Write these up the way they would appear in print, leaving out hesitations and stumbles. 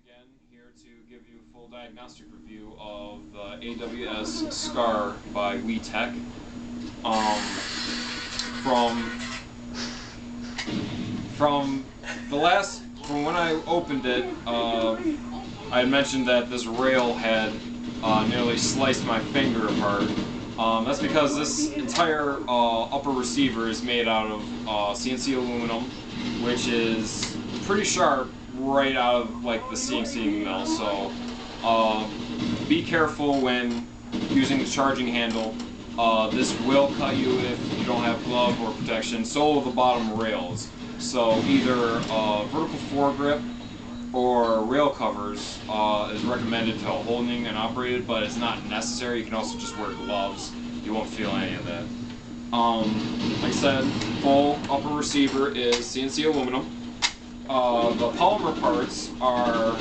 again here to give you a full diagnostic review of the AWS SCAR by WeTech. Um, from when I opened it, I had mentioned that this rail had nearly sliced my finger apart. That's because this entire upper receiver is made out of CNC aluminum, which is pretty sharp right out of like the CNC mill. So be careful when using the charging handle. This will cut you if you don't have glove or protection. So will the bottom rails. So either vertical foregrip or rail covers is recommended to holding and operated, but it's not necessary. You can also just wear gloves. You won't feel any of that. Like I said, full upper receiver is CNC aluminum. The polymer parts are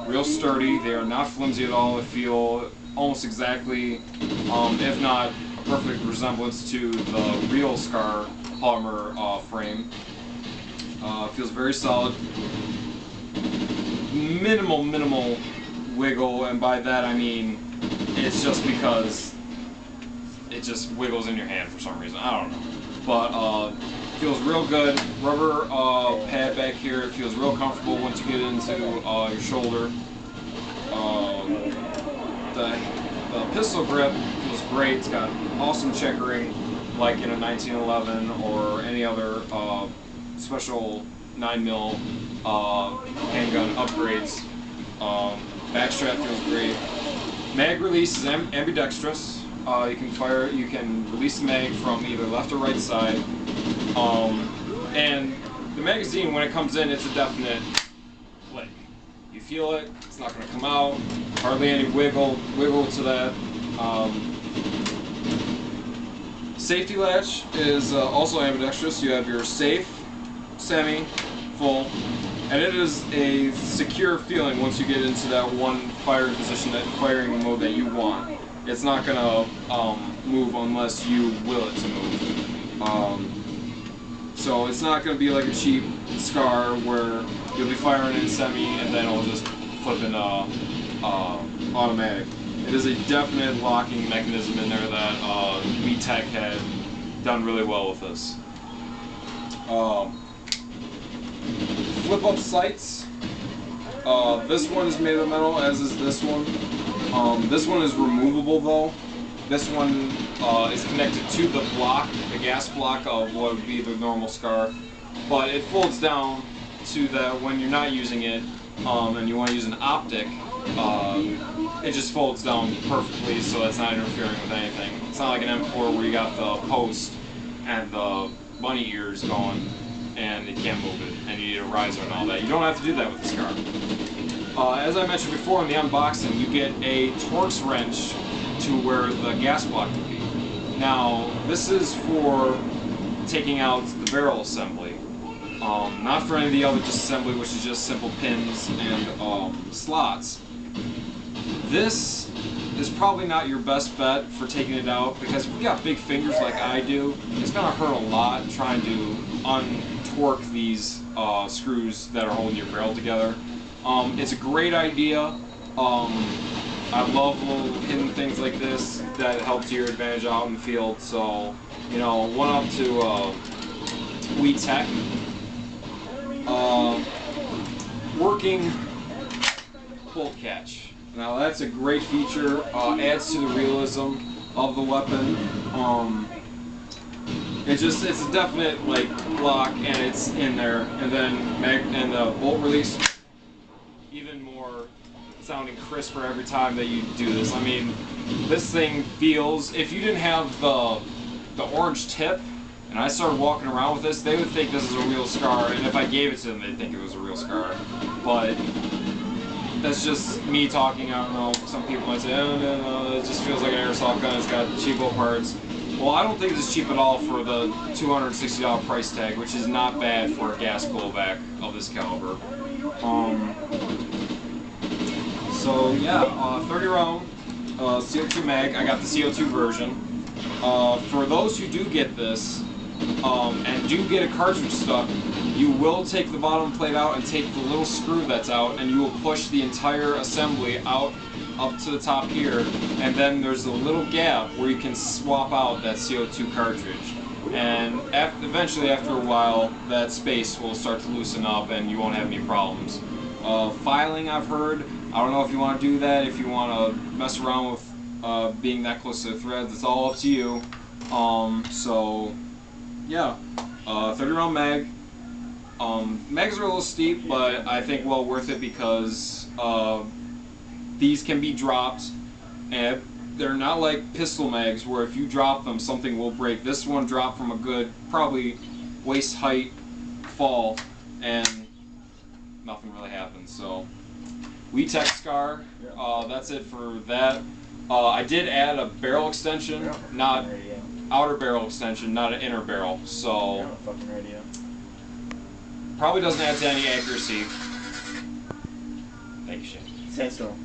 real sturdy. They are not flimsy at all. They feel almost exactly, if not a perfect resemblance to the real SCAR polymer frame. Feels very solid. Minimal wiggle, and by that I mean it's just because it just wiggles in your hand for some reason. I don't know. But feels real good. Rubber pad back here. It feels real comfortable once you get into your shoulder. The pistol grip feels great. It's got awesome checkering like in a 1911 or any other special 9mm handgun upgrades. Backstrap feels great. Mag release is ambidextrous. You can release the mag from either left or right side. And the magazine, when it comes in, it's a definite click. You feel it, it's not going to come out. Hardly any wiggle to that. Safety latch is also ambidextrous. You have your safe, semi, full, and it is a secure feeling once you get into that one firing position, that firing mode that you want. It's not gonna move unless you will it to move. So it's not gonna be like a cheap SCAR where you'll be firing in semi and then it'll just flip into automatic. It is a definite locking mechanism in there that WeTech had done really well with this. Flip up sights. This one is made of metal, as is this one. This one is removable though. This one is connected to the block, the gas block of what would be the normal SCAR, but it folds down to that when you're not using it and you want to use an optic, it just folds down perfectly so it's not interfering with anything. It's not like an M4 where you got the post and the bunny ears going and you can't move it and you need a riser and all that. You don't have to do that with the SCAR. As I mentioned before in the unboxing, you get a Torx wrench to where the gas block would be. Now, this is for taking out the barrel assembly. Not for any of the other disassembly, which is just simple pins and slots. This is probably not your best bet for taking it out because if you got big fingers like I do, it's going to hurt a lot trying to untorque these screws that are holding your barrel together. It's a great idea. I love little hidden things like this that help to your advantage out in the field. So, you know, one up to WeTech. Working bolt catch. Now that's a great feature. Adds to the realism of the weapon. It's a definite like lock, and it's in there. And then the bolt release, even more sounding crisper every time that you do this. I mean, this thing feels, if you didn't have the orange tip and I started walking around with this, they would think this is a real SCAR, and if I gave it to them, they'd think it was a real SCAR. But that's just me talking. I don't know, some people might say, oh, no, it just feels like an airsoft gun, it's got cheapo parts. Well, I don't think it's cheap at all for the $260 price tag, which is not bad for a gas blowback of this caliber. So yeah, 30 round CO2 mag. I got the CO2 version. For those who do get this, and do get a cartridge stuck, you will take the bottom plate out and take the little screw that's out, and you will push the entire assembly out up to the top here, and then there's a little gap where you can swap out that CO2 cartridge. And eventually, after a while, that space will start to loosen up and you won't have any problems. Filing, I've heard, I don't know if you want to do that, if you want to mess around with being that close to the threads, it's all up to you. So, yeah, 30 round mag. Mags are a little steep, but I think well worth it because these can be dropped, and they're not like pistol mags where if you drop them something will break. This one dropped from a good probably waist height fall and nothing really happened. So we tech Scar, that's it for that. I did add a barrel extension, not outer barrel extension, not an inner barrel, so probably doesn't add to any accuracy. Thank you, Shane. Sandstorm.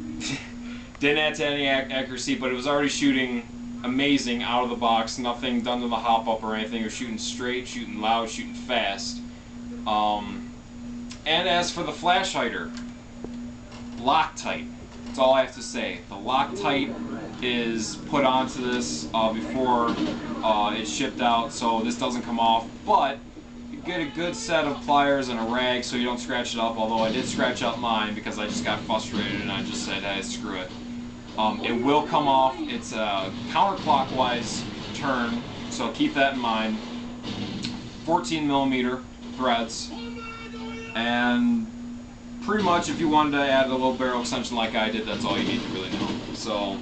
Didn't add to any accuracy, but it was already shooting amazing out of the box. Nothing done to the hop up or anything. It was shooting straight, shooting loud, shooting fast. And as for the flash hider, Loctite. That's all I have to say. The Loctite is put onto this before it's shipped out, so this doesn't come off. But you get a good set of pliers and a rag so you don't scratch it up. Although I did scratch out mine because I just got frustrated and I just said, hey, screw it. It will come off. It's a counterclockwise turn, so keep that in mind. 14mm threads, and pretty much if you wanted to add a little barrel extension like I did, that's all you need to really know. So,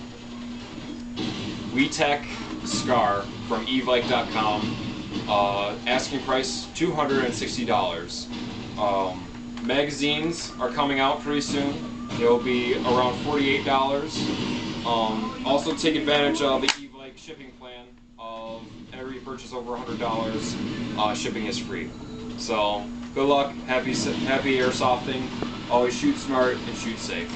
we tech Scar from evike.com. Asking price $260. Magazines are coming out pretty soon. They'll be around $48. Also take advantage of the Evike shipping plan of every purchase over $100, shipping is free. So good luck, happy airsofting, always shoot smart and shoot safe.